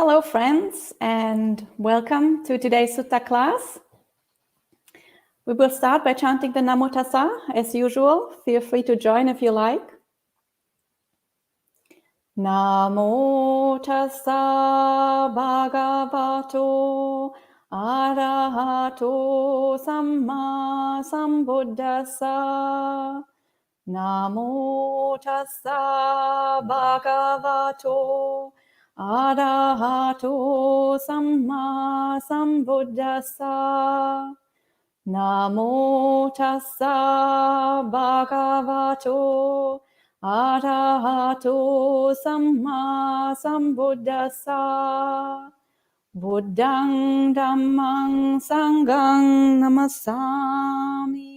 Hello, friends, and welcome to today's Sutta class. We will start by chanting the Namo Tassa as usual. Feel free to join if you like. Namo Tassa Bhagavato Arahato Samma Sambuddhassa. Namo Tassa Bhagavato Arahato Samma Sambuddhassa. Namo Tassa Bhagavato Arahato Samma Sambuddhassa. Buddhang Dhammang Sanghang Namasami.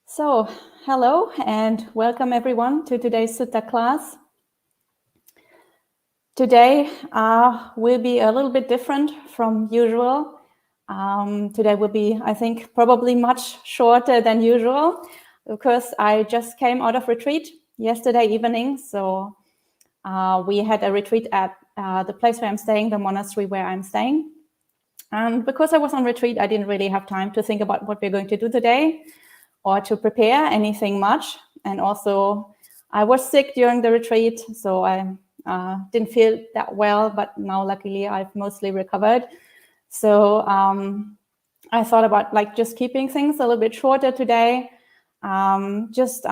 So, hello and welcome everyone to today's Sutta class. Today will be a little bit different from usual. Today will be, I think, probably much shorter than usual because I just came out of retreat yesterday evening. So we had a retreat at the place where I'm staying, the monastery where I'm staying. And because I was on retreat, I didn't really have time to think about what we're going to do today or to prepare anything much. And also I was sick during the retreat, so I didn't feel that well, but now luckily I've mostly recovered. So I thought about just keeping things a little bit shorter today, just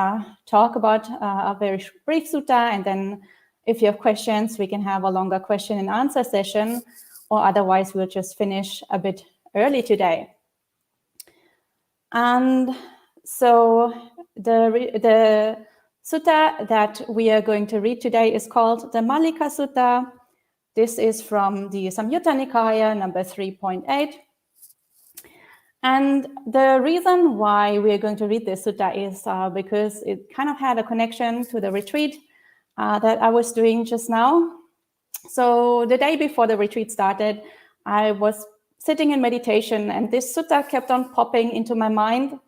talk about a very brief sutta, and then if you have questions, we can have a longer question and answer session, or otherwise we'll just finish a bit early today. And so the sutta that we are going to read today is called the Mallikāsutta. This is from the Samyutta Nikaya, number 3.8. And the reason why we are going to read this sutta is because it kind of had a connection to the retreat that I was doing just now. So the day before the retreat started, I was sitting in meditation, and this sutta kept on popping into my mind,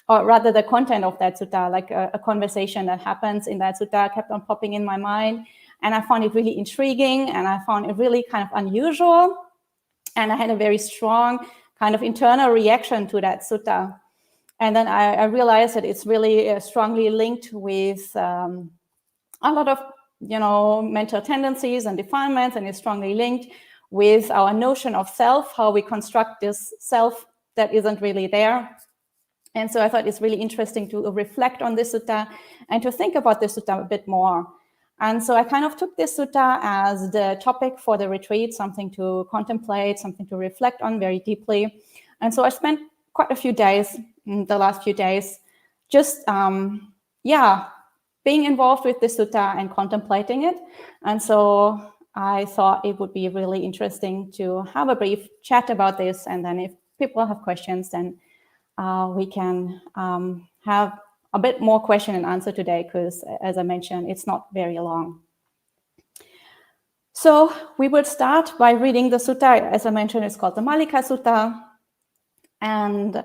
or rather the content of that sutta, like a conversation that happens in that sutta kept on popping in my mind. And I found it really intriguing, and I found it really kind of unusual. And I had a very strong kind of internal reaction to that sutta. And then I realized that it's really strongly linked with a lot of, mental tendencies and defilements, and it's strongly linked with our notion of self, how we construct this self that isn't really there. And so I thought it's really interesting to reflect on this sutta and to think about this sutta a bit more. And so I kind of took this sutta as the topic for the retreat, something to contemplate, something to reflect on very deeply. And so I spent quite a few days, the last few days, just, being involved with this sutta and contemplating it. And so I thought it would be really interesting to have a brief chat about this. And then if people have questions, then we can have a bit more question and answer today, because as I mentioned, it's not very long. So we will start by reading the sutta. As I mentioned, it's called the Mallikāsutta. And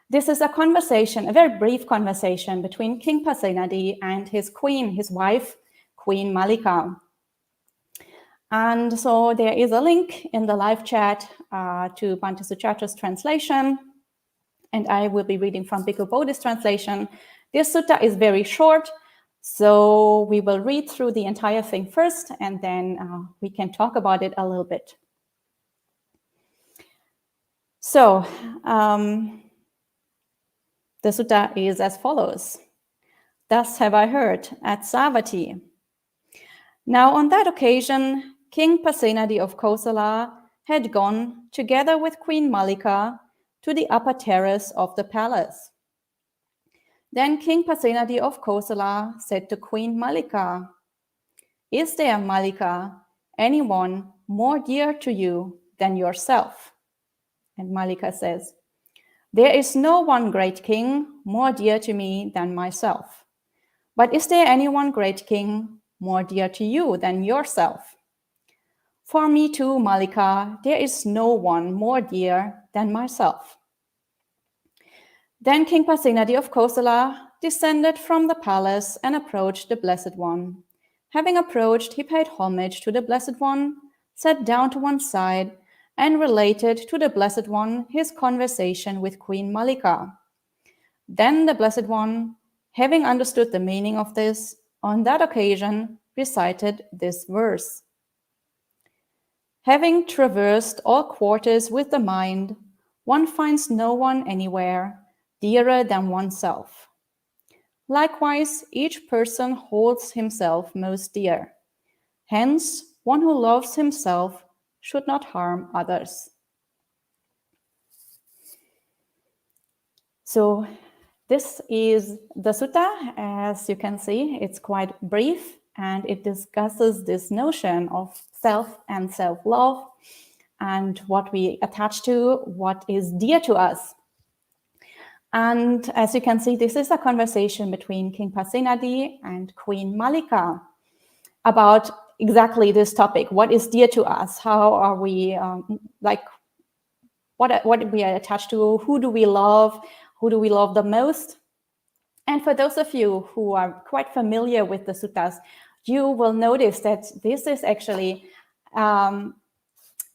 this is a conversation, a very brief conversation between King Pasenadi and his queen, his wife, Queen Mallika. And so there is a link in the live chat to Bhante Suchatra's translation. And I will be reading from Bhikkhu Bodhi's translation. This sutta is very short, so we will read through the entire thing first, and then we can talk about it a little bit. So, the sutta is as follows. Thus have I heard at Savatthi. Now on that occasion, King Pasenadi of Kosala had gone, together with Queen Mallika, to the upper terrace of the palace. Then King Pasenadi of Kosala said to Queen Mallika, "Is there, Mallika, anyone more dear to you than yourself?" And Mallika says, "There is no one, great king, more dear to me than myself. But is there anyone, great king, more dear to you than yourself?" "For me too, Mallika, there is no one more dear than myself." Then King Pasenadi of Kosala descended from the palace and approached the Blessed One. Having approached, he paid homage to the Blessed One, sat down to one side, and related to the Blessed One his conversation with Queen Mallika. Then the Blessed One, having understood the meaning of this, on that occasion recited this verse. Having traversed all quarters with the mind, one finds no one anywhere dearer than oneself. Likewise, each person holds himself most dear. Hence, one who loves himself should not harm others. So this is the sutta. As you can see, it's quite brief, and it discusses this notion of self and self-love and what we attach to, what is dear to us. And as you can see, this is a conversation between King Pasenadi and Queen Mallika about exactly this topic. What is dear to us? How are we, what we are attached to? Who do we love? Who do we love the most? And for those of you who are quite familiar with the suttas, you will notice that this is actually, that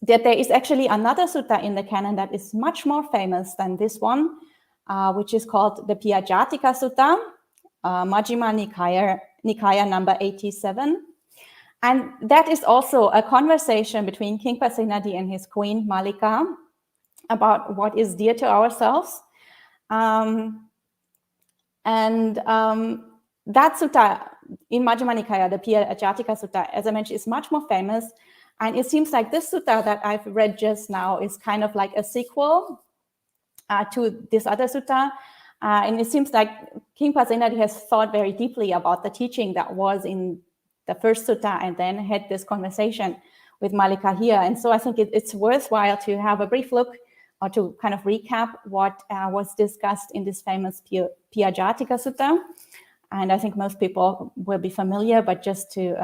there is actually another sutta in the canon that is much more famous than this one, which is called the Piyajatika Sutta, Majjhima Nikaya number 87. And that is also a conversation between King Pasenadi and his queen Mallika about what is dear to ourselves. That sutta in Majjhima Nikaya, the Piyajatika Sutta, as I mentioned, is much more famous. And it seems like this sutta that I've read just now is kind of like a sequel to this other sutta. And it seems like King Pasenadi has thought very deeply about the teaching that was in the first sutta and then had this conversation with Mallika here. And so I think it's worthwhile to have a brief look or to kind of recap what was discussed in this famous Piyajatika Sutta. And I think most people will be familiar, but just to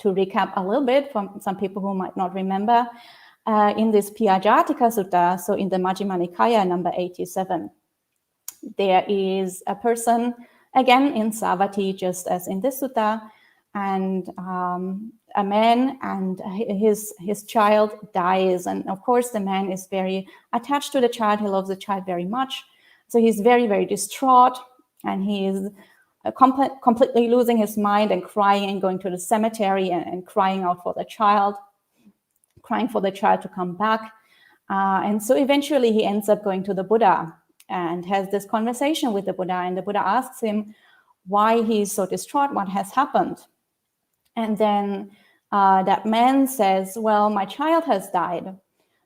recap a little bit from some people who might not remember, in this Piyajatika Sutta, so in the Majjhima Nikaya number 87, there is a person, again in Savatthi, just as in this sutta, and a man and his child dies. And of course, the man is very attached to the child. He loves the child very much. So he's very, very distraught, and he is completely losing his mind and crying and going to the cemetery and crying out for the child, crying for the child to come back. And so eventually he ends up going to the Buddha and has this conversation with the Buddha. And the Buddha asks him why he's so distraught, what has happened. And then that man says, well, my child has died.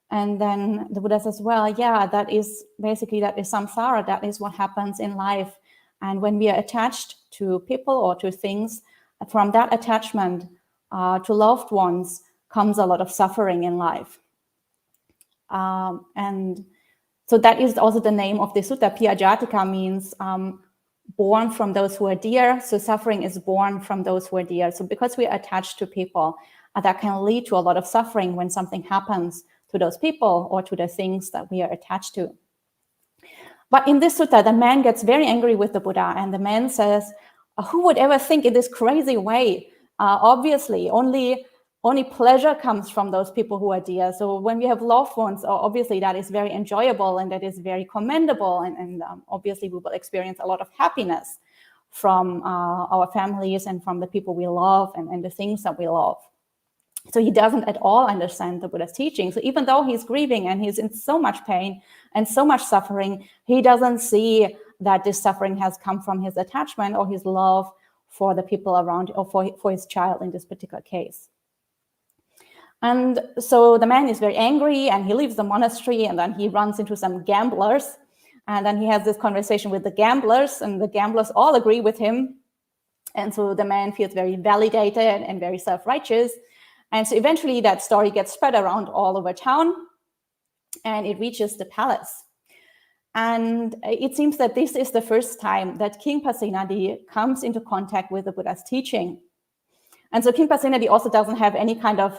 And then the Buddha says, well, yeah, that is samsara. That is what happens in life. And when we are attached to people or to things, from that attachment to loved ones comes a lot of suffering in life. And so that is also the name of the sutta. Piyajatika means born from those who are dear. So suffering is born from those who are dear. So because we are attached to people, that can lead to a lot of suffering when something happens to those people or to the things that we are attached to. But in this sutta, the man gets very angry with the Buddha, and the man says, who would ever think in this crazy way? Obviously, only pleasure comes from those people who are dear. So when we have loved ones, obviously that is very enjoyable and that is very commendable. And obviously we will experience a lot of happiness from our families and from the people we love and the things that we love. So he doesn't at all understand the Buddha's teaching. So even though he's grieving and he's in so much pain and so much suffering, he doesn't see that this suffering has come from his attachment or his love for the people around, or for his child in this particular case. And so the man is very angry and he leaves the monastery, and then he runs into some gamblers. And then he has this conversation with the gamblers, and the gamblers all agree with him. And so the man feels very validated and very self-righteous. And so eventually that story gets spread around all over town, and it reaches the palace. And it seems that this is the first time that King Pasenadi comes into contact with the Buddha's teaching. And so King Pasenadi also doesn't have any kind of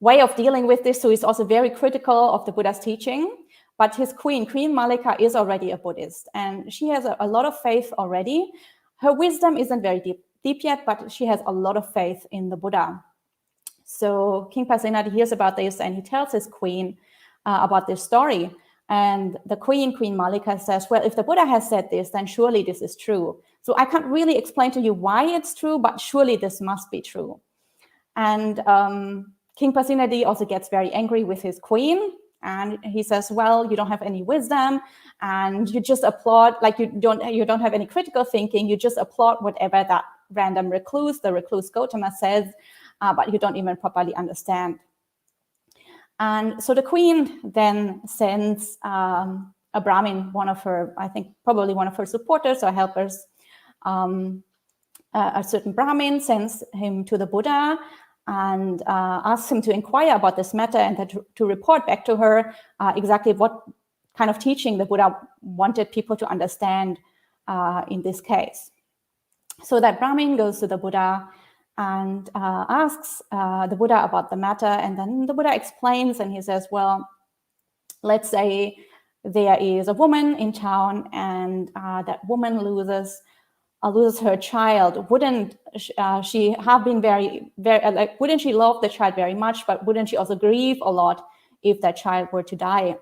way of dealing with this. So he's also very critical of the Buddha's teaching. But his Queen Mallika, is already a Buddhist, and she has a lot of faith already. her wisdom isn't very deep yet, but she has a lot of faith in the Buddha. So King Pasenadi hears about this, and he tells his queen about this story. And the queen, Queen Mallika, says, well, if the Buddha has said this, then surely this is true. So I can't really explain to you why it's true, but surely this must be true. And King Pasenadi also gets very angry with his queen. And he says, well, you don't have any wisdom, and you just applaud, like you don't have any critical thinking. You just applaud whatever that random recluse, the recluse Gautama, says, but you don't even properly understand. And so the queen then sends a Brahmin, one of her, I think probably one of her supporters or helpers, a certain Brahmin, sends him to the Buddha and asks him to inquire about this matter and to report back to her exactly what kind of teaching the Buddha wanted people to understand in this case. So that Brahmin goes to the Buddha and asks the Buddha about the matter, and then the Buddha explains, and he says, well, let's say there is a woman in town, and that woman loses her child. Wouldn't she have been very, like, wouldn't she love the child very much, but wouldn't she also grieve a lot if that child were to die?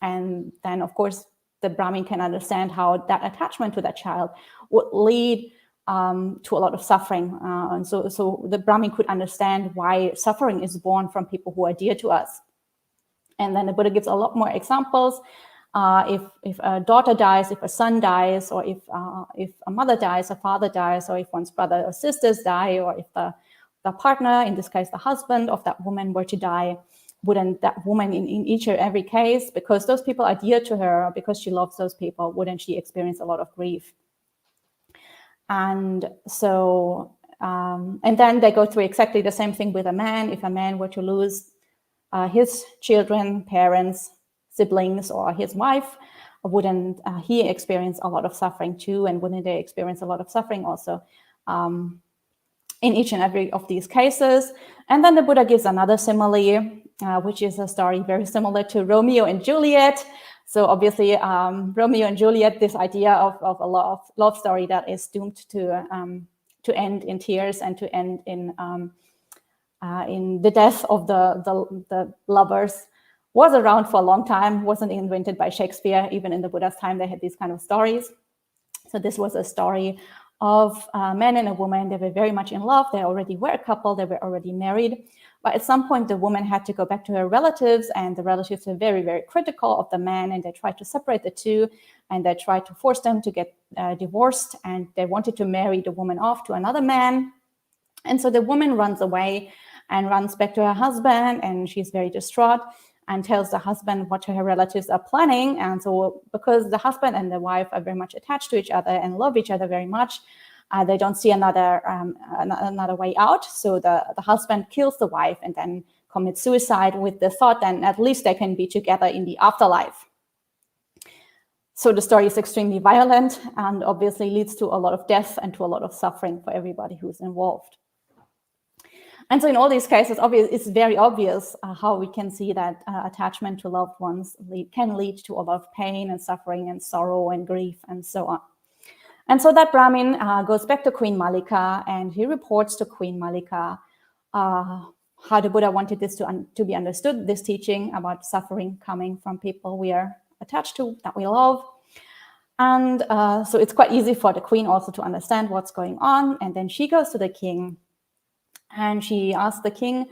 And then, of course, the Brahmin can understand how that attachment to that child would lead to a lot of suffering. And so the Brahmin could understand why suffering is born from people who are dear to us. And then the Buddha gives a lot more examples. If a daughter dies, if a son dies, or if a mother dies, a father dies, or if one's brother or sisters die, or if the partner, in this case the husband of that woman, were to die, wouldn't that woman in each or every case, because those people are dear to her, or because she loves those people, wouldn't she experience a lot of grief? And so, and then they go through exactly the same thing with a man. If a man were to lose his children, parents, siblings, or his wife, wouldn't he experience a lot of suffering too? And wouldn't they experience a lot of suffering also in each and every of these cases? And then the Buddha gives another simile, which is a story very similar to Romeo and Juliet. So obviously, Romeo and Juliet, this idea of a love story that is doomed to end in tears and to end in the death of the lovers, was around for a long time, wasn't invented by Shakespeare. Even in the Buddha's time, they had these kind of stories. So this was a story of a man and a woman. They were very much in love. They already were a couple. They were already married. But at some point, the woman had to go back to her relatives, and the relatives were very, very critical of the man, and they tried to separate the two, and they tried to force them to get divorced, and they wanted to marry the woman off to another man. And so the woman runs away and runs back to her husband, and she's very distraught and tells the husband what her relatives are planning. And so because the husband and the wife are very much attached to each other and love each other very much, they don't see another way out. So the husband kills the wife and then commits suicide with the thought that at least they can be together in the afterlife. So the story is extremely violent and obviously leads to a lot of death and to a lot of suffering for everybody who's involved. And so in all these cases, it's very obvious how we can see that attachment to loved ones can lead to a lot of pain and suffering and sorrow and grief and so on. And so that Brahmin goes back to Queen Mallika, and he reports to Queen Mallika how the Buddha wanted this to be understood, this teaching about suffering coming from people we are attached to, that we love. And so it's quite easy for the queen also to understand what's going on. And then she goes to the king, and she asks the king,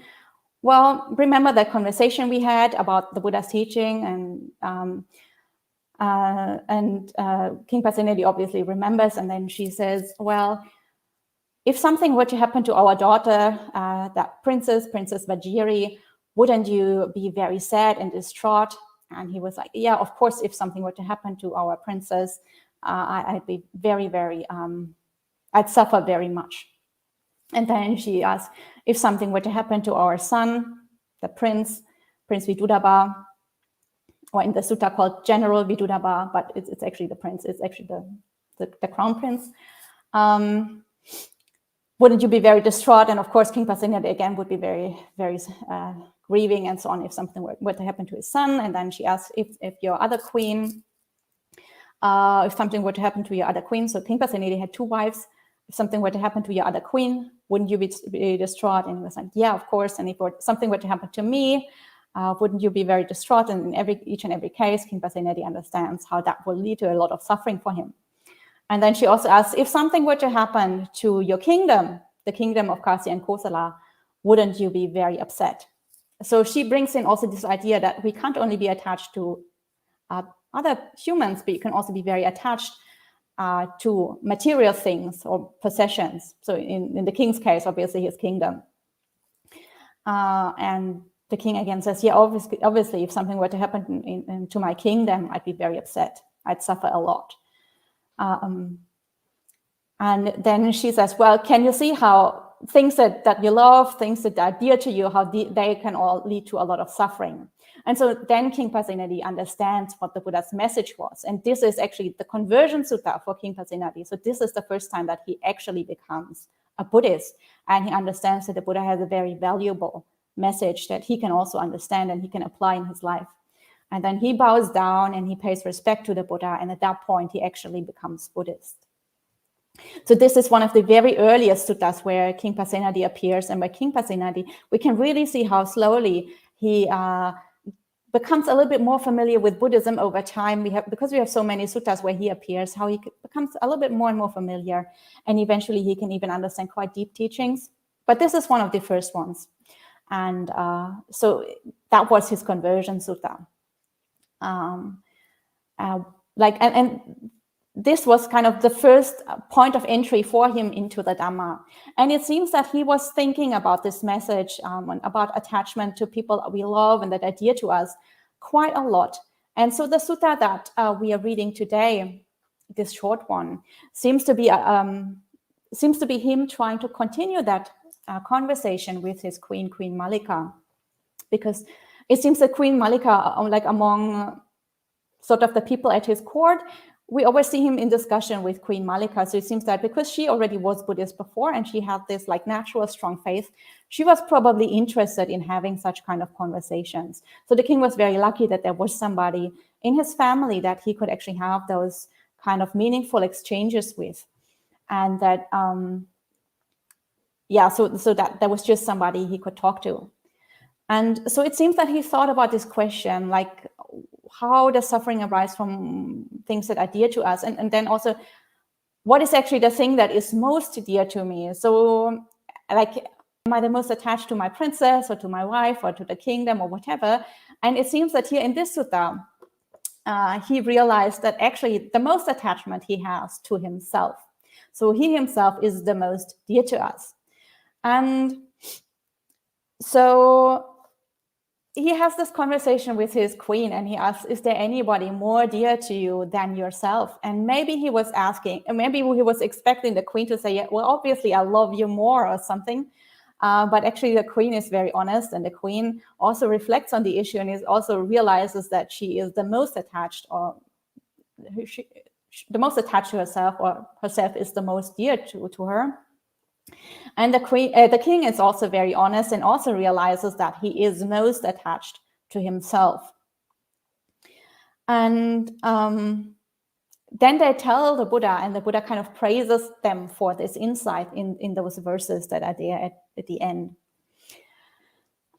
well, remember that conversation we had about the Buddha's teaching? And King Pasenadi obviously remembers, and then she says, well, if something were to happen to our daughter, that Princess Vajiri, wouldn't you be very sad and distraught? And he was like, yeah, of course, if something were to happen to our princess, I'd be very, very, I'd suffer very much. And then she asked, if something were to happen to our son, the Prince Vidudaba, or in the sutta called General Vidudaba, but it's actually the prince, it's actually the crown prince. Wouldn't you be very distraught? And of course, King Pasenadi again would be very, very grieving and so on if something were to happen to his son. And then she asked if your other queen, If something were to happen to your other queen, so King Pasenadi had 2 wives. If something were to happen to your other queen, wouldn't you be distraught? And he was like, yeah, of course. And if something were to happen to me, wouldn't you be very distraught? And in each and every case, King Pasenadi understands how that will lead to a lot of suffering for him. And then she also asks, if something were to happen to your kingdom, the kingdom of Kasi and Kosala, wouldn't you be very upset? So she brings in also this idea that we can't only be attached to other humans, but you can also be very attached to material things or possessions. So in the king's case, obviously his kingdom. And the king again says, yeah, obviously if something were to happen to my kingdom, I'd be very upset. I'd suffer a lot. And then she says, well, can you see how things that you love, things that are dear to you, how they can all lead to a lot of suffering? And so then King Pasenadi understands what the Buddha's message was. And this is actually the conversion sutta for King Pasenadi. So this is the first time that he actually becomes a Buddhist. And he understands that the Buddha has a very valuable message that he can also understand and he can apply in his life. And then he bows down and he pays respect to the Buddha. And at that point, he actually becomes Buddhist. So this is one of the very earliest suttas where King Pasenadi appears. And by King Pasenadi, we can really see how slowly he becomes a little bit more familiar with Buddhism over time. Because we have so many suttas where he appears, how he becomes a little bit more and more familiar. And eventually he can even understand quite deep teachings. But this is one of the first ones. And so that was his conversion sutta. And this was kind of the first point of entry for him into the Dhamma. And it seems that he was thinking about this message, about attachment to people we love and that are dear to us quite a lot. And so the sutta that we are reading today, this short one, seems to be him trying to continue that conversation with his Queen Mallika. Because it seems that Queen Mallika, like among sort of the people at his court, we always see him in discussion with Queen Mallika. So it seems that because she already was Buddhist before and she had this like natural strong faith, she was probably interested in having such kind of conversations. So the king was very lucky that there was somebody in his family that he could actually have those kind of meaningful exchanges with. And that, so that there was just somebody he could talk to. And so it seems that he thought about this question, like, how does suffering arise from things that are dear to us? And then also, what is actually the thing that is most dear to me? So, like, am I the most attached to my princess or to my wife or to the kingdom or whatever? And it seems that here in this sutta, he realized that actually the most attachment he has to himself. So he himself is the most dear to us. And so he has this conversation with his queen and he asks, is there anybody more dear to you than yourself? And maybe he was asking, and maybe he was expecting the queen to say, yeah, well, obviously I love you more or something. But actually the queen is very honest, and the queen also reflects on the issue and also realizes that she is the most attached, or the most attached to herself, or herself is the most dear to her. And the king is also very honest and also realizes that he is most attached to himself. And then they tell the Buddha, and the Buddha kind of praises them for this insight in those verses that are there at the end.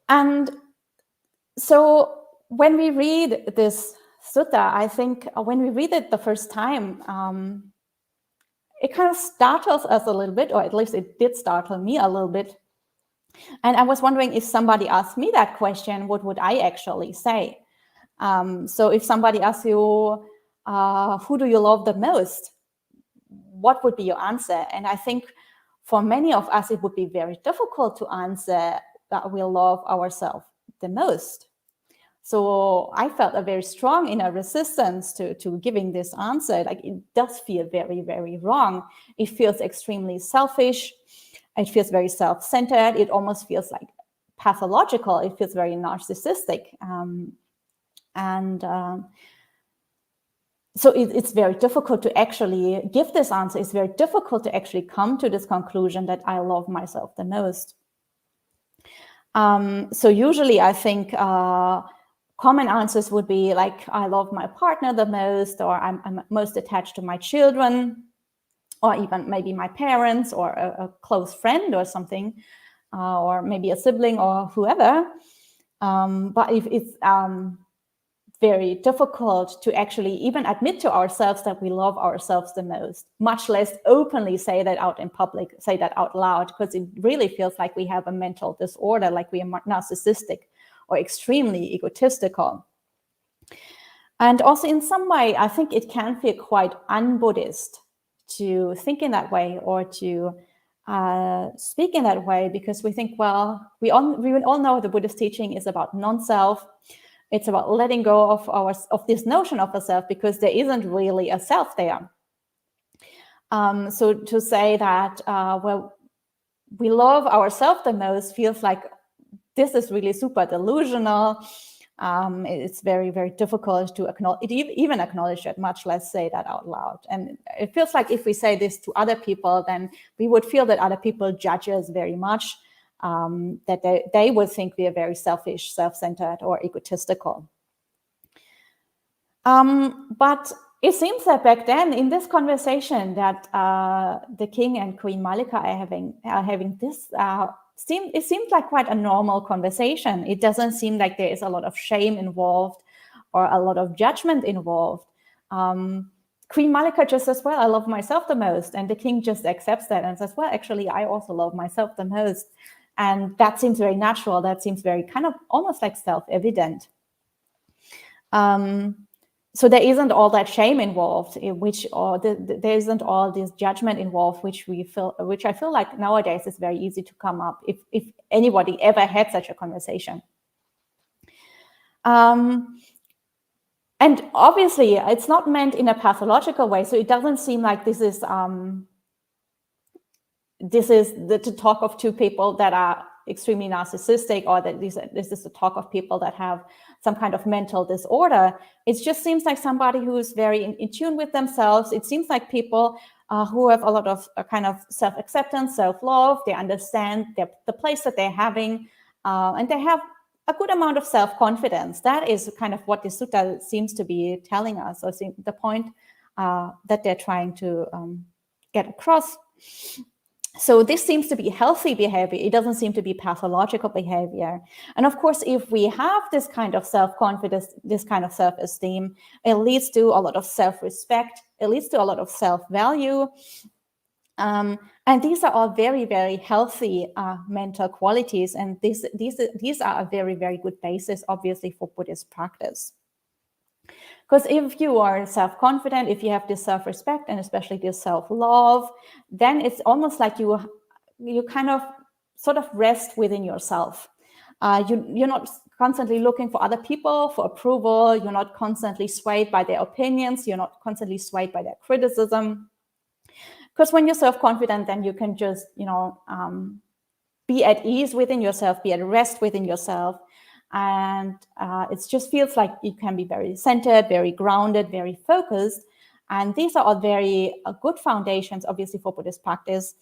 And so when we read this sutta, I think when we read it the first time, it kind of startles us a little bit, or at least it did startle me a little bit. And I was wondering, if somebody asked me that question, what would I actually say? So if somebody asks you, who do you love the most? What would be your answer? And I think for many of us, it would be very difficult to answer that we love ourselves the most. So I felt a very strong inner resistance to giving this answer. Like, it does feel very, very wrong. It feels extremely selfish. It feels very self-centered. It almost feels like pathological. It feels very narcissistic. So it's very difficult to actually give this answer. It's very difficult to actually come to this conclusion that I love myself the most. So usually I think common answers would be like, I love my partner the most, or I'm most attached to my children, or even maybe my parents, or a close friend or something, or maybe a sibling or whoever. But if it's very difficult to actually even admit to ourselves that we love ourselves the most, much less openly say that out in public, say that out loud, because it really feels like we have a mental disorder, like we are narcissistic or extremely egotistical. And also in some way, I think it can feel quite un-Buddhist to think in that way, or to speak in that way, because we think, well, we all know the Buddhist teaching is about non-self. It's about letting go of this notion of a self, because there isn't really a self there. So to say that, well, we love ourselves the most feels like this is really super delusional. It's very, very difficult to even acknowledge it, much less say that out loud. And it feels like if we say this to other people, then we would feel that other people judge us very much, that they would think we are very selfish, self-centered, or egotistical. But it seems that back then in this conversation that the king and Queen Mallika are having this, it seems like quite a normal conversation. It doesn't seem like there is a lot of shame involved or a lot of judgment involved. Queen Mallika just says, well, I love myself the most. And the king just accepts that and says, well, actually, I also love myself the most. And that seems very natural. That seems very kind of almost like self-evident. So there isn't all that shame involved, there isn't all this judgment involved, which I feel like nowadays is very easy to come up if anybody ever had such a conversation. And obviously, it's not meant in a pathological way, so it doesn't seem like this is the talk of two people that are extremely narcissistic, or that this is the talk of people that have some kind of mental disorder. It just seems like somebody who is very in tune with themselves. It seems like people who have a lot of kind of self-acceptance, self-love. They understand the place that they're having, and they have a good amount of self-confidence. That is kind of what the sutta seems to be telling us, or the point that they're trying to get across. So this seems to be healthy behavior. It doesn't seem to be pathological behavior. And of course, if we have this kind of self-confidence, this kind of self-esteem, it leads to a lot of self-respect. It leads to a lot of self-value. And these are all very, very healthy mental qualities. And these are a very, very good basis, obviously, for Buddhist practice. Because if you are self-confident, if you have this self-respect, and especially this self-love, then it's almost like you kind of sort of rest within yourself. You're not constantly looking for other people for approval. You're not constantly swayed by their opinions. You're not constantly swayed by their criticism. Because when you're self-confident, then you can just, be at ease within yourself, be at rest within yourself. And it just feels like you can be very centered, very grounded, very focused. And these are all very good foundations, obviously, for Buddhist practice.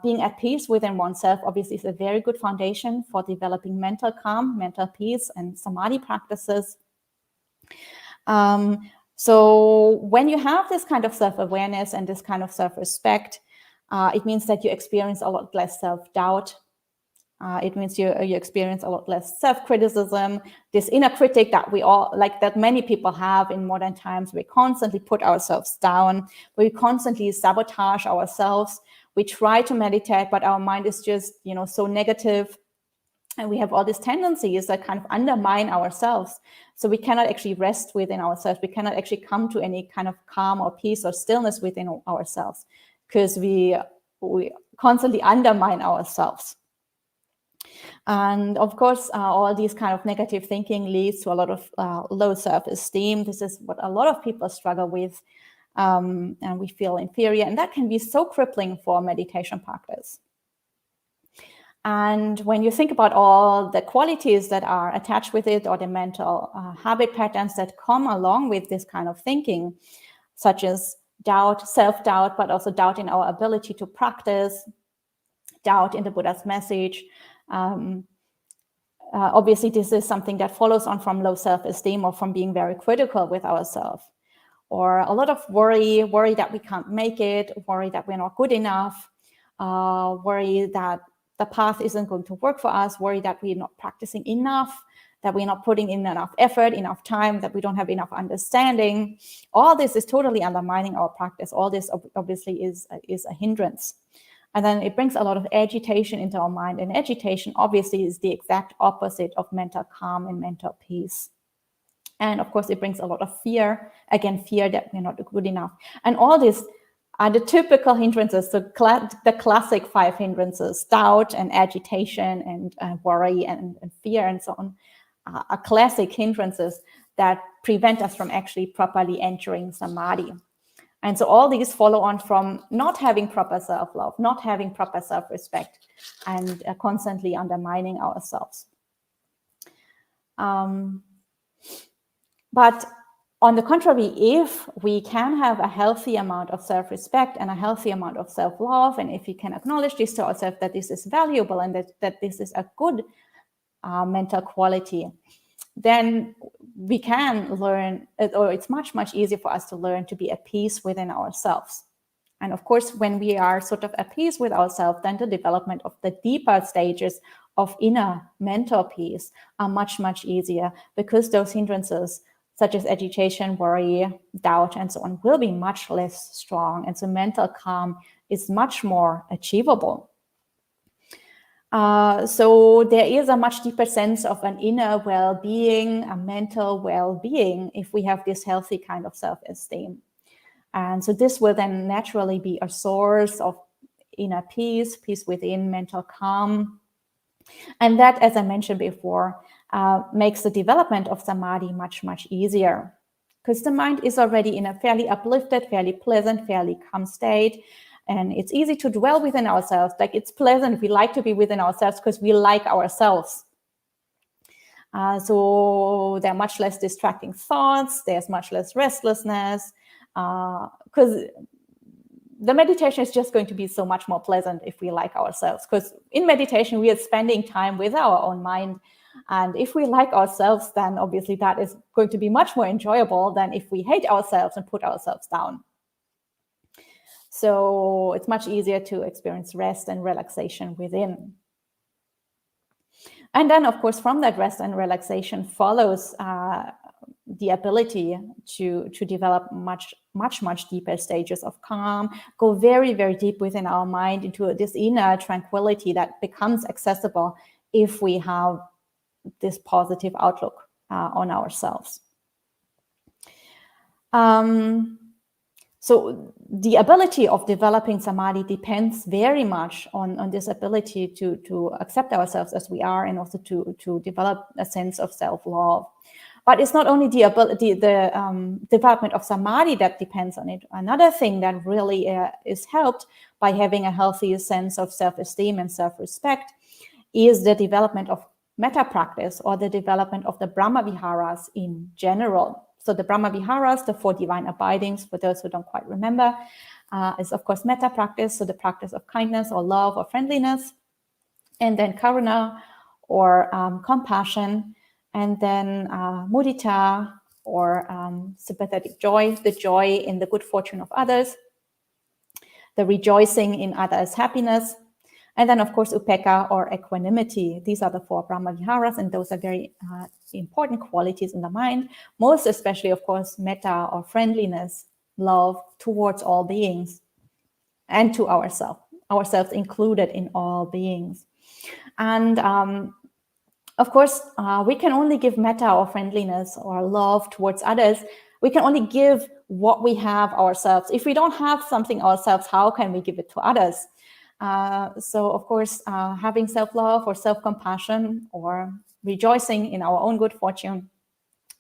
Being at peace within oneself, obviously, is a very good foundation for developing mental calm, mental peace, and samadhi practices. So when you have this kind of self-awareness and this kind of self-respect, it means that you experience a lot less self-doubt. It means you experience a lot less self-criticism, this inner critic that that many people have in modern times. We constantly put ourselves down. We constantly sabotage ourselves. We try to meditate, but our mind is just, so negative. And we have all these tendencies that kind of undermine ourselves. So we cannot actually rest within ourselves. We cannot actually come to any kind of calm or peace or stillness within ourselves, because we constantly undermine ourselves. And of course, all these kind of negative thinking leads to a lot of low self-esteem. This is what a lot of people struggle with, and we feel inferior. And that can be so crippling for meditation practice. And when you think about all the qualities that are attached with it, or the mental habit patterns that come along with this kind of thinking, such as doubt, self-doubt, but also doubt in our ability to practice, doubt in the Buddha's message, Obviously, this is something that follows on from low self-esteem or from being very critical with ourselves. Or a lot of worry that we can't make it, worry that we're not good enough, worry that the path isn't going to work for us, worry that we're not practicing enough, that we're not putting in enough effort, enough time, that we don't have enough understanding. All this is totally undermining our practice. All this obviously is a hindrance. And then it brings a lot of agitation into our mind. And agitation obviously is the exact opposite of mental calm and mental peace. And of course, it brings a lot of fear. Again, fear that we're not good enough. And all these are the typical hindrances, the classic 5 hindrances: doubt and agitation and worry and fear and so on, are classic hindrances that prevent us from actually properly entering samadhi. And so all these follow on from not having proper self-love, not having proper self-respect, and constantly undermining ourselves. But on the contrary, if we can have a healthy amount of self-respect and a healthy amount of self-love, and if we can acknowledge this to ourselves, that this is valuable and that this is a good mental quality, then we can learn, or it's much, much easier for us to learn to be at peace within ourselves. And of course, when we are sort of at peace with ourselves, then the development of the deeper stages of inner mental peace are much, much easier, because those hindrances, such as agitation, worry, doubt, and so on, will be much less strong. And so mental calm is much more achievable. So there is a much deeper sense of an inner well-being, a mental well-being, if we have this healthy kind of self-esteem. And so this will then naturally be a source of inner peace, peace within, mental calm. And that, as I mentioned before, makes the development of samadhi much, much easier, because the mind is already in a fairly uplifted, fairly pleasant, fairly calm state. And it's easy to dwell within ourselves. Like, it's pleasant. We like to be within ourselves because we like ourselves. So there are much less distracting thoughts. There's much less restlessness, because the meditation is just going to be so much more pleasant if we like ourselves. Because in meditation, we are spending time with our own mind. And if we like ourselves, then obviously that is going to be much more enjoyable than if we hate ourselves and put ourselves down. So it's much easier to experience rest and relaxation within. And then, of course, from that rest and relaxation follows the ability to develop much, much, much deeper stages of calm, go very, very deep within our mind into this inner tranquility that becomes accessible if we have this positive outlook on ourselves. So the ability of developing samadhi depends very much on this ability to accept ourselves as we are, and also to develop a sense of self-love. But it's not only the development of samadhi that depends on it. Another thing that really is helped by having a healthy sense of self-esteem and self-respect is the development of metta practice, or the development of the Brahma Viharas in general. So the Brahma Viharas, the 4 divine abidings, for those who don't quite remember, is of course metta practice, so the practice of kindness or love or friendliness, and then karuna, or compassion, and then mudita, or sympathetic joy, the joy in the good fortune of others, the rejoicing in others' happiness, and then of course upekkha, or equanimity. These are the 4 Brahma Viharas, and those are very important qualities in the mind, most especially of course metta, or friendliness, love towards all beings and to ourselves included in all beings. And of course, we can only give metta or friendliness or love towards others. We can only give what we have ourselves. If we don't have something ourselves, how can we give it to others? So, of course, having self-love or self-compassion or rejoicing in our own good fortune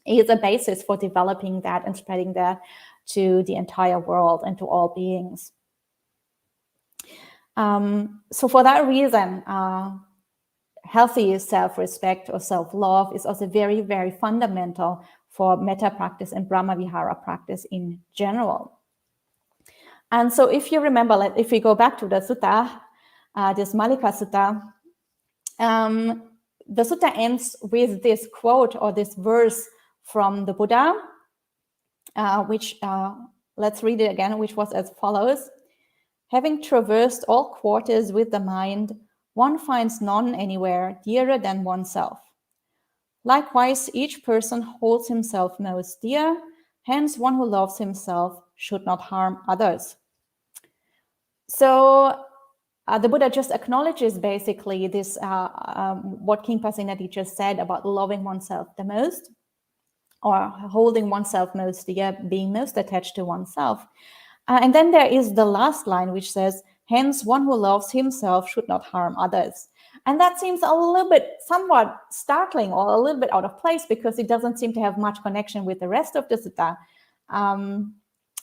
is a basis for developing that and spreading that to the entire world and to all beings. So for that reason, healthy self-respect or self-love is also very, very fundamental for metta practice and Brahma Vihara practice in general. And so if you remember, if we go back to the sutta, this Mallikāsutta, the sutta ends with this quote or this verse from the Buddha, which, let's read it again, which was as follows. Having traversed all quarters with the mind, one finds none anywhere dearer than oneself. Likewise, each person holds himself most dear, hence one who loves himself should not harm others. So the Buddha just acknowledges basically this, what Khenpa Senadi just said about loving oneself the most, or holding oneself most dear, being most attached to oneself. And then there is the last line, which says, hence one who loves himself should not harm others. And that seems a little bit somewhat startling or a little bit out of place, because it doesn't seem to have much connection with the rest of the sutta.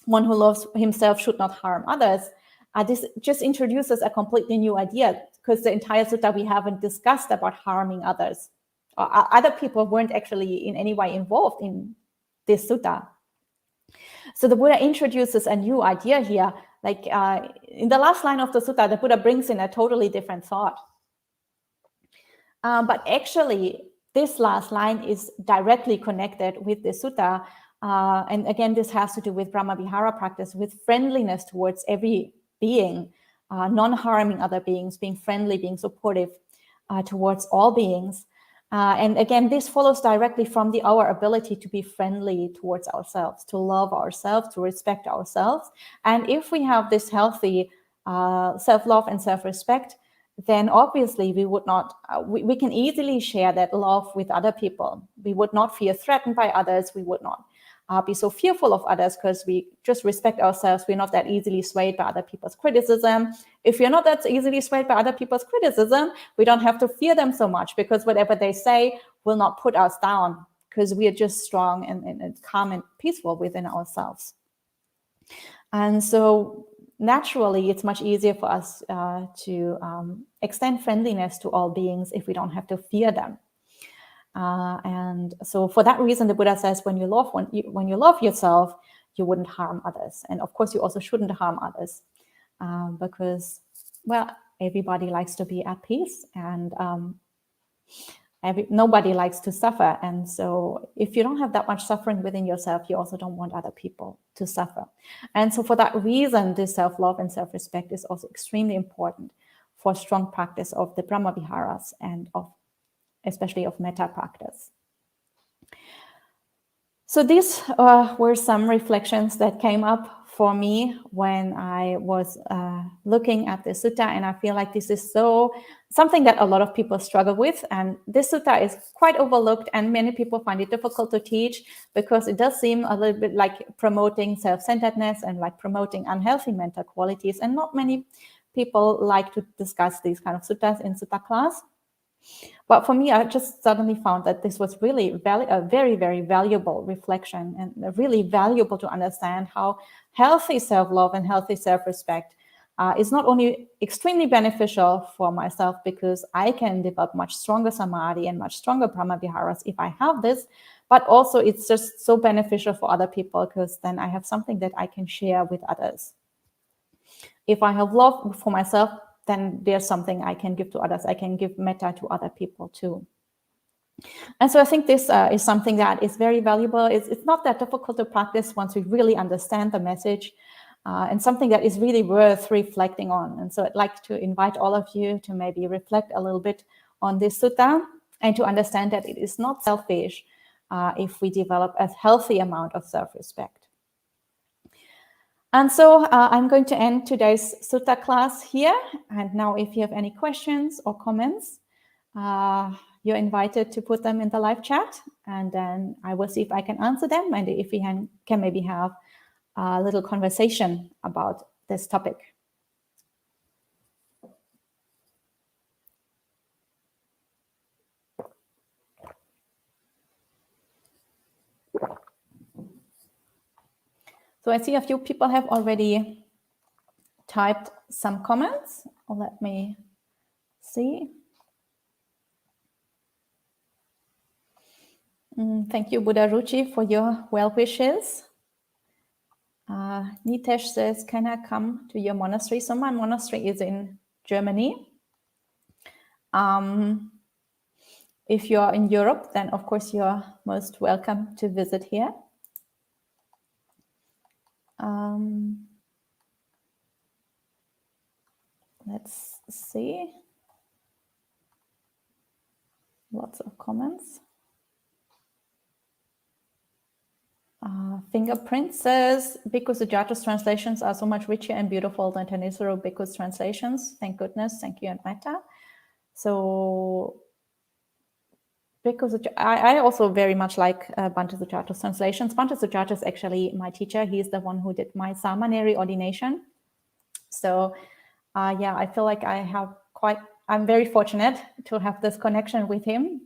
One who loves himself should not harm others. This just introduces a completely new idea, because the entire sutta we haven't discussed about harming others. Other people weren't actually in any way involved in this sutta. So the Buddha introduces a new idea here. Like in the last line of the sutta, the Buddha brings in a totally different thought. But actually, this last line is directly connected with the sutta. And again, this has to do with Brahmavihara practice, with friendliness towards every being, non-harming other beings, being friendly, being supportive towards all beings. And again, this follows directly from our ability to be friendly towards ourselves, to love ourselves, to respect ourselves. And if we have this healthy self-love and self-respect, then obviously we would not, we can easily share that love with other people. We would not feel threatened by others. We would not be so fearful of others, because we just respect ourselves. We're not that easily swayed by other people's criticism. If you're not that easily swayed by other people's criticism, we don't have to fear them so much, because whatever they say will not put us down, because we are just strong and calm and peaceful within ourselves. And so naturally, it's much easier for us to extend friendliness to all beings if we don't have to fear them. And so for that reason, the Buddha says, when you love yourself, you wouldn't harm others. And of course, you also shouldn't harm others, because, well, everybody likes to be at peace, and nobody likes to suffer. And so if you don't have that much suffering within yourself, you also don't want other people to suffer. And so for that reason, this self-love and self-respect is also extremely important for strong practice of the Brahmaviharas and especially of metta practice. So these were some reflections that came up for me when I was looking at the sutta, and I feel like this is something that a lot of people struggle with, and this sutta is quite overlooked, and many people find it difficult to teach, because it does seem a little bit like promoting self-centeredness and like promoting unhealthy mental qualities, and not many people like to discuss these kind of suttas in sutta class. But for me, I just suddenly found that this was really a very, very valuable reflection, and really valuable to understand how healthy self-love and healthy self-respect is not only extremely beneficial for myself, because I can develop much stronger samadhi and much stronger Brahmaviharas if I have this, but also it's just so beneficial for other people, because then I have something that I can share with others. If I have love for myself, then there's something I can give to others. I can give metta to other people too. And so I think this is something that is very valuable. It's not that difficult to practice once we really understand the message, and something that is really worth reflecting on. And so I'd like to invite all of you to maybe reflect a little bit on this sutta, and to understand that it is not selfish if we develop a healthy amount of self-respect. And so I'm going to end today's sutta class here. And now if you have any questions or comments, you're invited to put them in the live chat, and then I will see if I can answer them, and if we can maybe have a little conversation about this topic. So I see a few people have already typed some comments. Let me see. Thank you, Buddha Ruchi, for your well wishes. Nitesh says, can I come to your monastery? So my monastery is in Germany. If you're in Europe, then of course you're most welcome to visit here. Let's see. Lots of comments. Fingerprint says, Bhikkhu Sujata's translations are so much richer and beautiful than Thanissaro Bhikkhu's translations. Thank goodness. Thank you, and Metta. So, Bhikkhu Sujata, I also very much like Bhante Sujata's translations. Bhante Sujata is actually my teacher. He's the one who did my Samaneri ordination. So, yeah, I feel like I'm very fortunate to have this connection with him.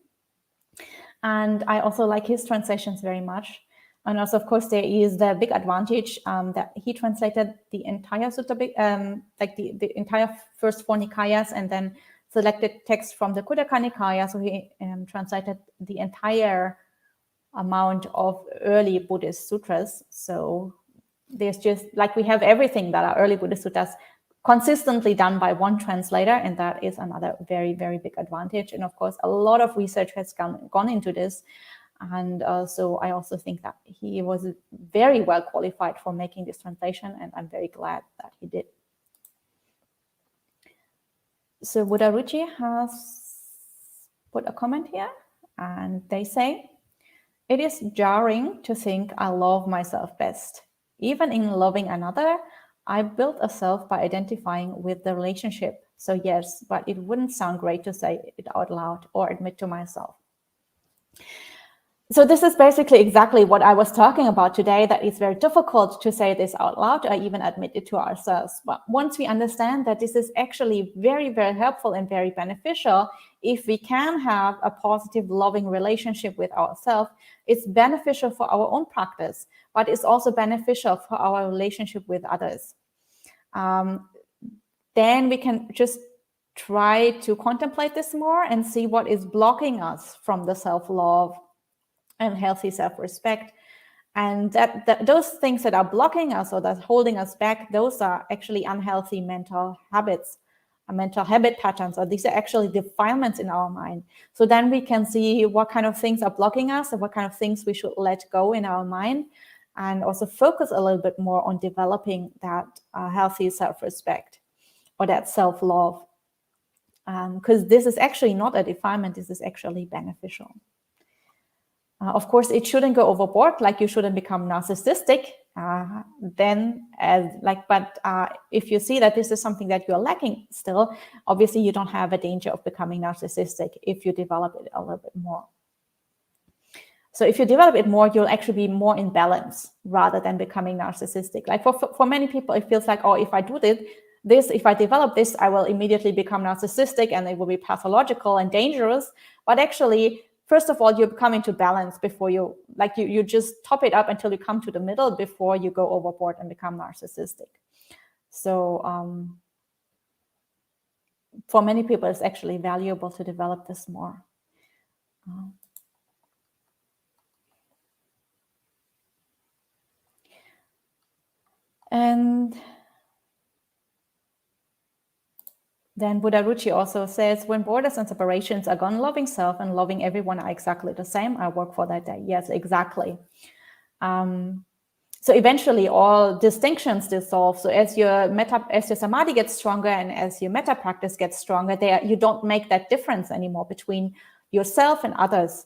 And I also like his translations very much. And also, of course, there is the big advantage that he translated the entire sutta, like the entire first 4 Nikayas, and then selected text from the Khuddaka Nikaya. So he translated the entire amount of early Buddhist sutras. So there's just, like, we have everything that are early Buddhist sutras consistently done by one translator, and that is another very, very big advantage. And of course, a lot of research has gone into this. And so I also think that he was very well qualified for making this translation, and I'm very glad that he did. So Buddha Ruchi has put a comment here, and they say, it is jarring to think I love myself best. Even in loving another, I built a self by identifying with the relationship. So yes, but it wouldn't sound great to say it out loud or admit to myself. So this is basically exactly what I was talking about today, that it's very difficult to say this out loud or even admit it to ourselves. But once we understand that this is actually very, very helpful and very beneficial, if we can have a positive, loving relationship with ourselves, it's beneficial for our own practice, but it's also beneficial for our relationship with others. Then we can just try to contemplate this more and see what is blocking us from the self-love and healthy self-respect. And that those things that are blocking us or that's holding us back, those are actually unhealthy mental habits, mental habit patterns, or these are actually defilements in our mind. So then we can see what kind of things are blocking us and what kind of things we should let go in our mind, and also focus a little bit more on developing that healthy self-respect or that self-love. Because this is actually not a defilement, this is actually beneficial. Of course, it shouldn't go overboard, like you shouldn't become narcissistic. If you see that this is something that you're lacking still, obviously you don't have a danger of becoming narcissistic if you develop it a little bit more. So if you develop it more, you'll actually be more in balance rather than becoming narcissistic. Like for many people, it feels like, oh, if I do this, if I develop this, I will immediately become narcissistic and it will be pathological and dangerous. But actually, first of all, you come into balance before you just top it up until you come to the middle before you go overboard and become narcissistic. So for many people, it's actually valuable to develop this more. And then Buddha Ruchi also says, when borders and separations are gone, loving self and loving everyone are exactly the same. I work for that day. Yes, exactly. So eventually all distinctions dissolve. So as your samadhi gets stronger and as your metta practice gets stronger, you don't make that difference anymore between yourself and others.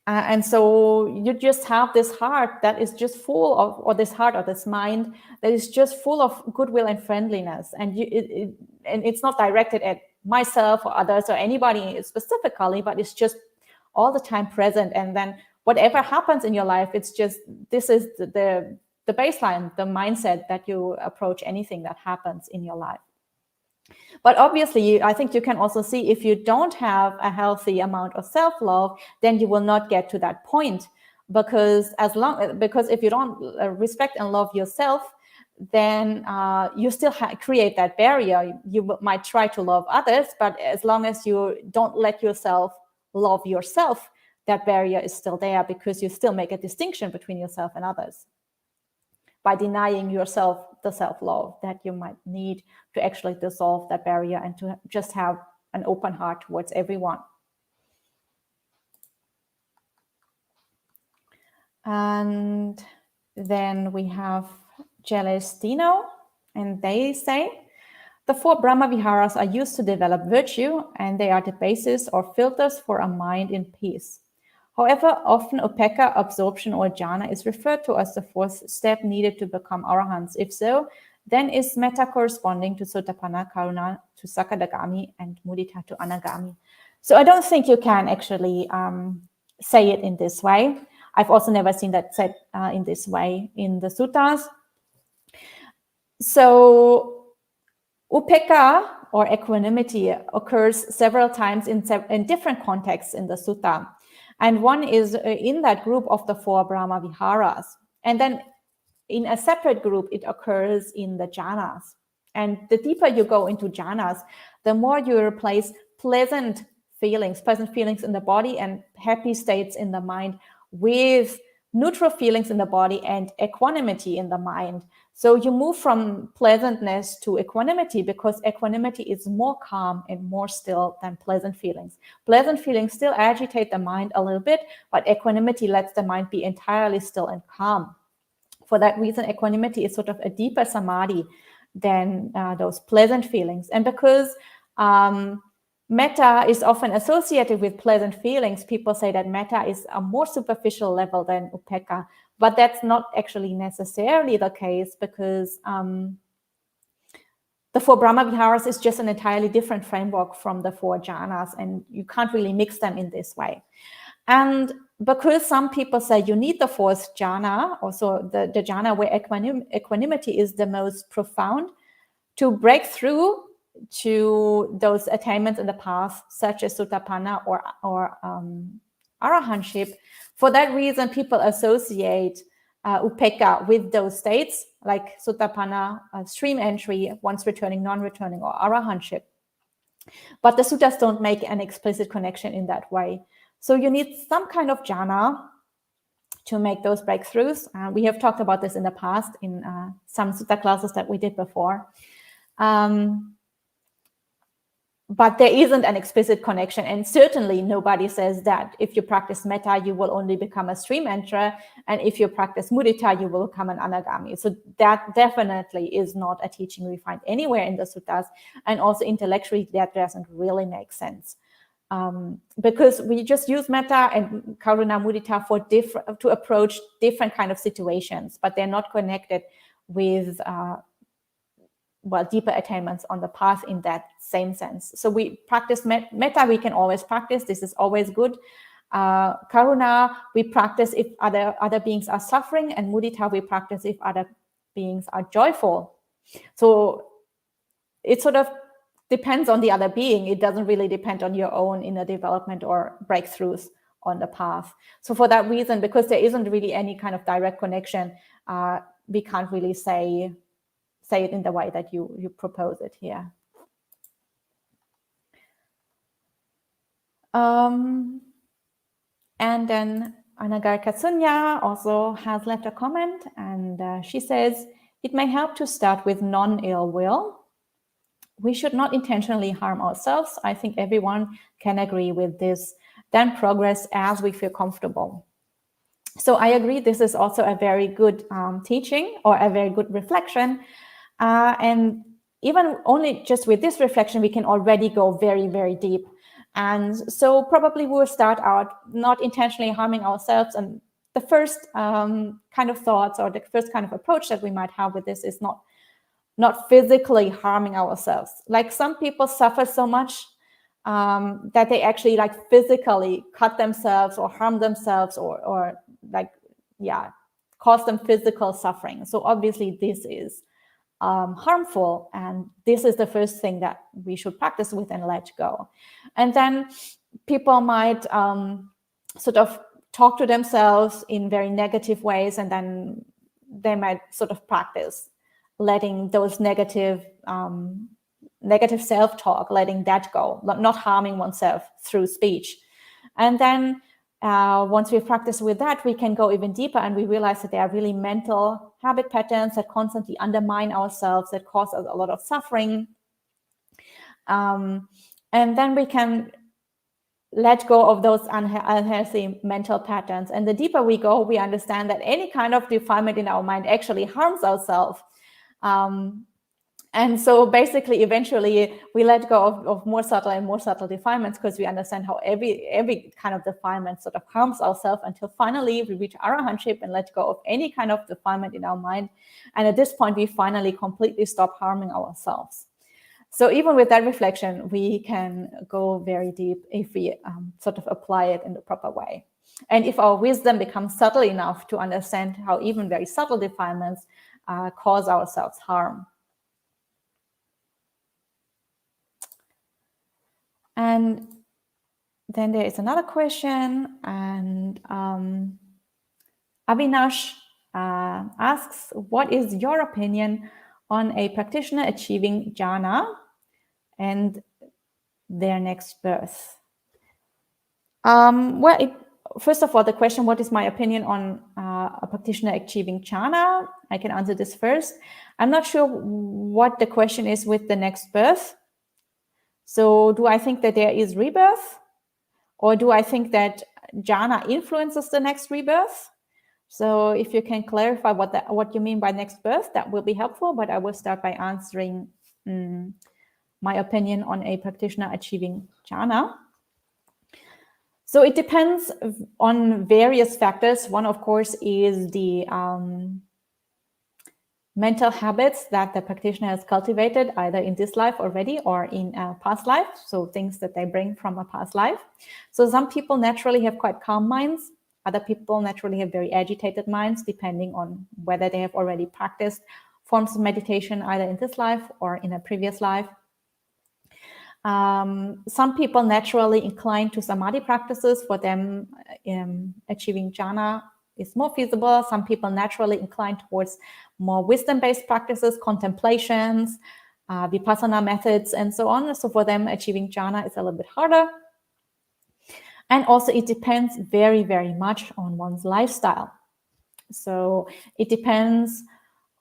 And so you just have this heart that is just full of, or this heart or this mind that is just full of goodwill and friendliness. And and it's not directed at myself or others or anybody specifically, but it's just all the time present. And then whatever happens in your life, it's just, this is the baseline, the mindset that you approach anything that happens in your life. But obviously, I think you can also see if you don't have a healthy amount of self-love, then you will not get to that point. Because if you don't respect and love yourself, then you still create that barrier. You might try to love others, but as long as you don't let yourself love yourself, that barrier is still there because you still make a distinction between yourself and others by denying yourself the self-love that you might need to actually dissolve that barrier and to just have an open heart towards everyone. And then we have Celestino, and they say, the 4 Brahma Viharas are used to develop virtue, and they are the basis or filters for a mind in peace. However, often upekkha, absorption, or jhana is referred to as the 4th step needed to become arahants. If so, then is metta corresponding to sotapanna, karuna to sakadagami, and mudita to anagami. So I don't think you can actually say it in this way. I've also never seen that said in this way in the suttas. So upekkha, or equanimity, occurs several times in different contexts in the sutta. And one is in that group of the 4 Brahma Viharas. And then in a separate group, it occurs in the jhanas. And the deeper you go into jhanas, the more you replace pleasant feelings in the body and happy states in the mind with neutral feelings in the body and equanimity in the mind. So you move from pleasantness to equanimity, because equanimity is more calm and more still than pleasant feelings. Pleasant feelings still agitate the mind a little bit, but equanimity lets the mind be entirely still and calm. For that reason, equanimity is sort of a deeper samadhi than those pleasant feelings. And because metta is often associated with pleasant feelings, people say that metta is a more superficial level than upekkha. But that's not actually necessarily the case, because the 4 Brahma Viharas is just an entirely different framework from the 4 jhanas, and you can't really mix them in this way. And because some people say you need the 4th jhana, also the jhana where equanimity is the most profound, to break through to those attainments in the path, such as sotapanna or arahantship. For that reason, people associate upekkha with those states, like sotapanna, stream entry, once returning, non-returning, or arahantship. But the suttas don't make an explicit connection in that way. So you need some kind of jhana to make those breakthroughs. We have talked about this in the past in some sutta classes that we did before. But there isn't an explicit connection, and certainly nobody says that if you practice metta, you will only become a stream enterer, and if you practice mudita, you will become an anagami. So that definitely is not a teaching we find anywhere in the suttas, and also intellectually that doesn't really make sense. Because we just use metta and karuna mudita to approach different kind of situations, but they're not connected with deeper attainments on the path in that same sense. So we practice metta, we can always practice. This is always good. Karuna, we practice if other beings are suffering, and mudita, we practice if other beings are joyful. So it sort of depends on the other being. It doesn't really depend on your own inner development or breakthroughs on the path. So for that reason, because there isn't really any kind of direct connection, we can't really say it in the way that you propose it here. And then Mallikāsutta also has left a comment, and she says, it may help to start with non-ill will. We should not intentionally harm ourselves. I think everyone can agree with this. Then progress as we feel comfortable. So I agree, this is also a very good teaching, or a very good reflection. And even only just with this reflection, we can already go very, very deep. And so probably we'll start out not intentionally harming ourselves. And the first kind of thoughts, or the first kind of approach that we might have with this is not physically harming ourselves. Like some people suffer so much that they actually like physically cut themselves or harm themselves, or cause them physical suffering. So obviously this is harmful, and this is the first thing that we should practice with and let go. And then people might sort of talk to themselves in very negative ways, and then they might sort of practice letting those negative self-talk, letting that go, not harming oneself through speech. And then once we practice with that, we can go even deeper, and we realize that there are really mental habit patterns that constantly undermine ourselves, that cause us a lot of suffering. And then we can let go of those unhealthy mental patterns. And the deeper we go, we understand that any kind of defilement in our mind actually harms ourselves. And so basically, eventually, we let go of more subtle and more subtle defilements because we understand how every kind of defilement sort of harms ourselves, until finally we reach arahantship and let go of any kind of defilement in our mind. And at this point, we finally completely stop harming ourselves. So even with that reflection, we can go very deep if we sort of apply it in the proper way. And if our wisdom becomes subtle enough to understand how even very subtle defilements cause ourselves harm. And then there is another question, and Avinash asks, what is your opinion on a practitioner achieving jhana and their next birth? First of all, the question, what is my opinion on a practitioner achieving jhana? I can answer this first. I'm not sure what the question is with the next birth. So do I think that there is rebirth? Or do I think that jhana influences the next rebirth? So if you can clarify what you mean by next birth, that will be helpful. But I will start by answering my opinion on a practitioner achieving jhana. So it depends on various factors. One, of course, is the mental habits that the practitioner has cultivated either in this life already or in a past life. So things that they bring from a past life. So some people naturally have quite calm minds. Other people naturally have very agitated minds, depending on whether they have already practiced forms of meditation either in this life or in a previous life. Some people naturally inclined to samadhi practices. For them, achieving jhana is more feasible. Some people naturally inclined towards more wisdom-based practices, contemplations, vipassana methods, and so on. So for them, achieving jhana is a little bit harder. And also it depends very, very much on one's lifestyle. So it depends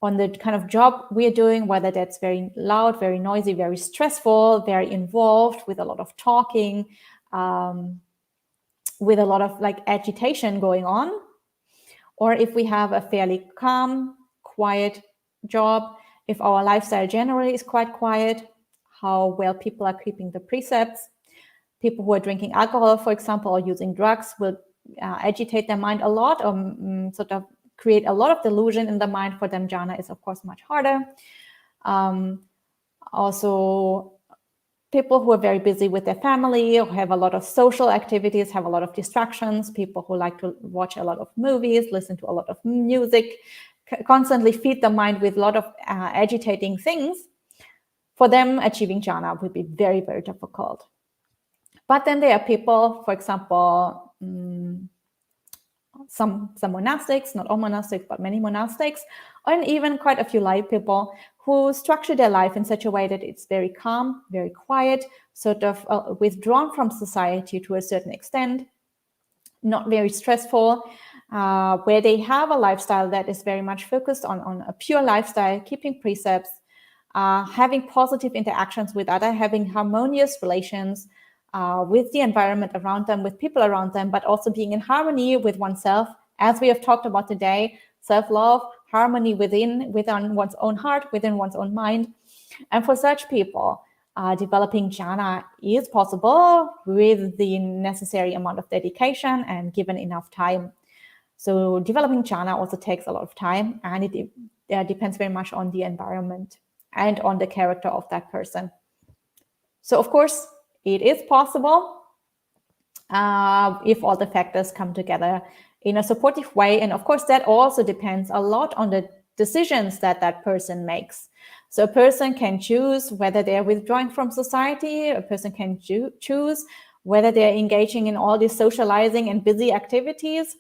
on the kind of job we're doing, whether that's very loud, very noisy, very stressful, very involved with a lot of talking, with a lot of like agitation going on. Or if we have a fairly calm, quiet job, if our lifestyle generally is quite quiet, how well people are keeping the precepts. People who are drinking alcohol, for example, or using drugs will agitate their mind a lot, or sort of create a lot of delusion in the mind. For them, jhana is, of course, much harder. Also, people who are very busy with their family, or have a lot of social activities, have a lot of distractions, people who like to watch a lot of movies, listen to a lot of music, constantly feed the mind with a lot of agitating things, for them, achieving jhana would be very, very difficult. But then there are people, for example, some monastics, not all monastics, but many monastics, and even quite a few lay people who structure their life in such a way that it's very calm, very quiet, sort of withdrawn from society to a certain extent, not very stressful, where they have a lifestyle that is very much focused on a pure lifestyle, keeping precepts, having positive interactions with others, having harmonious relations with the environment around them, with people around them, but also being in harmony with oneself, as we have talked about today, self-love, harmony within one's own heart, within one's own mind. And for such people, developing jhana is possible with the necessary amount of dedication and given enough time. So developing jhana also takes a lot of time, and it depends very much on the environment and on the character of that person. So of course, it is possible if all the factors come together in a supportive way. And of course, that also depends a lot on the decisions that that person makes. So a person can choose whether they're withdrawing from society. A person can choose whether they're engaging in all these socializing and busy activities.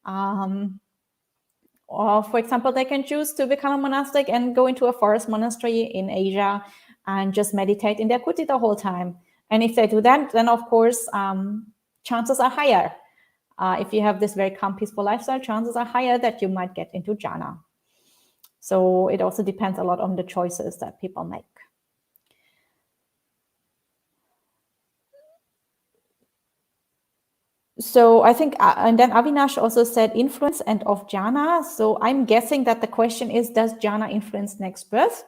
Or, for example, they can choose to become a monastic and go into a forest monastery in Asia and just meditate in their kuti the whole time. And if they do that, then of course, chances are higher. If you have this very calm, peaceful lifestyle, chances are higher that you might get into jhana. So it also depends a lot on the choices that people make. So I think, and then Avinash also said influence and of jhana. So I'm guessing that the question is, does jhana influence next birth?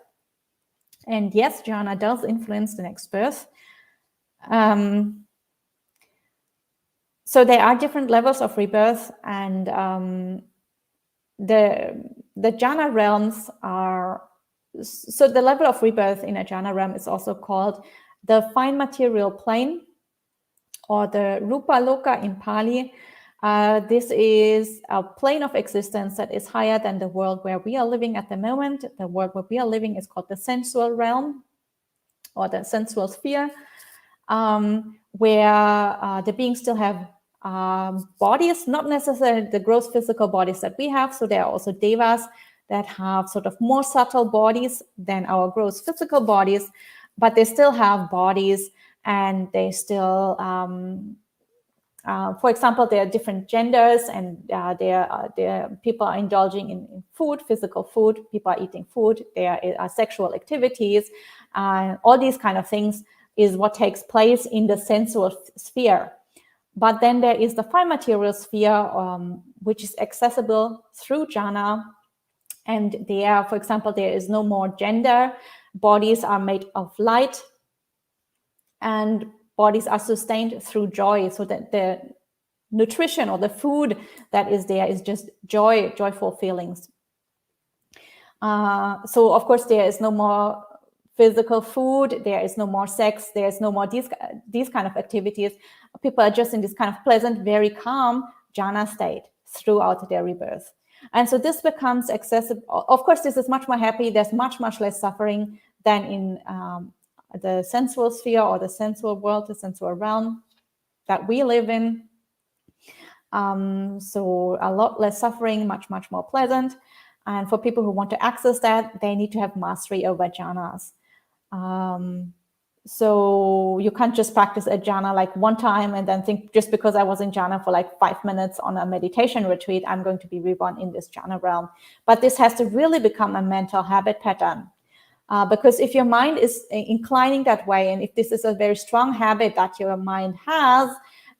And yes, jhana does influence the next birth. So there are different levels of rebirth, and the jhana realms are, so the level of rebirth in a jhana realm is also called the fine material plane, or the rupa loka in Pali. This is a plane of existence that is higher than the world where we are living at the moment. The world where we are living is called the sensual realm, or the sensual sphere, where the beings still have bodies, not necessarily the gross physical bodies that we have. So there are also devas that have sort of more subtle bodies than our gross physical bodies, but they still have bodies, and they still, for example, there are different genders, and there people are indulging in food, physical food. People are eating food. There are sexual activities. All these kind of things is what takes place in the sensual sphere. But then there is the fine material sphere, which is accessible through jhana. And there, for example, there is no more gender. Bodies are made of light, and bodies are sustained through joy. So that the nutrition or the food that is there is just joy, joyful feelings. So of course there is no more physical food, there is no more sex, there is no more these kind of activities. People are just in this kind of pleasant, very calm jhana state throughout their rebirth. And so this becomes accessible. Of course, this is much more happy. There's much, much less suffering than in the sensual sphere or the sensual world, the sensual realm that we live in. So a lot less suffering, much, much more pleasant. And for people who want to access that, they need to have mastery over jhanas. So you can't just practice a jhana like one time and then think, just because I was in jhana for like 5 minutes on a meditation retreat, I'm going to be reborn in this jhana realm. But this has to really become a mental habit pattern. Because if your mind is inclining that way, and if this is a very strong habit that your mind has,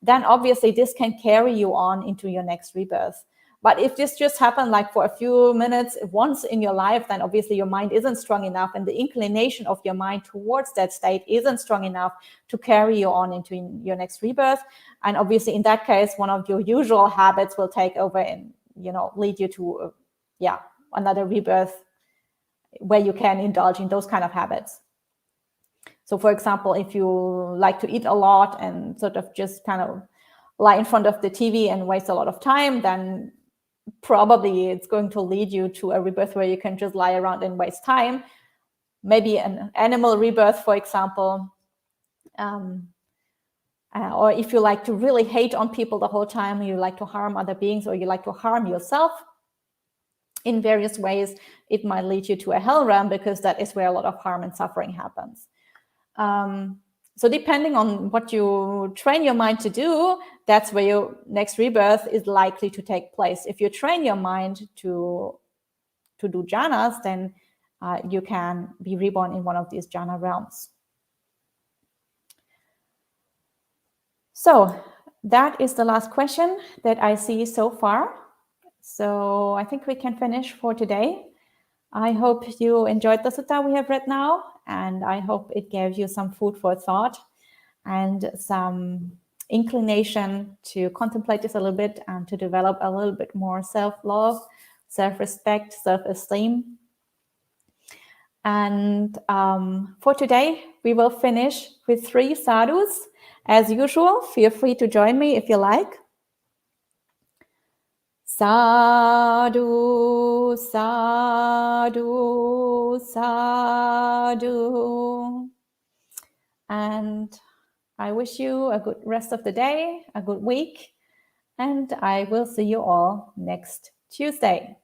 then obviously this can carry you on into your next rebirth. But if this just happened like for a few minutes once in your life, then obviously your mind isn't strong enough, and the inclination of your mind towards that state isn't strong enough to carry you on into your next rebirth. And obviously in that case, one of your usual habits will take over and, lead you to, another rebirth where you can indulge in those kind of habits. So for example, if you like to eat a lot and sort of just kind of lie in front of the TV and waste a lot of time, then probably it's going to lead you to a rebirth where you can just lie around and waste time. Maybe an animal rebirth, for example. Or if you like to really hate on people the whole time, you like to harm other beings, or you like to harm yourself in various ways, it might lead you to a hell realm, because that is where a lot of harm and suffering happens. So depending on what you train your mind to do, that's where your next rebirth is likely to take place. If you train your mind to do jhanas, then you can be reborn in one of these jhana realms. So that is the last question that I see so far. So I think we can finish for today. I hope you enjoyed the sutta we have read now, and I hope it gave you some food for thought and some inclination to contemplate this a little bit and to develop a little bit more self-love, self-respect, self-esteem. And for today, we will finish with 3 sadhus. As usual, feel free to join me if you like. Sadhu, sadhu, sadhu. And I wish you a good rest of the day, a good week, and I will see you all next Tuesday.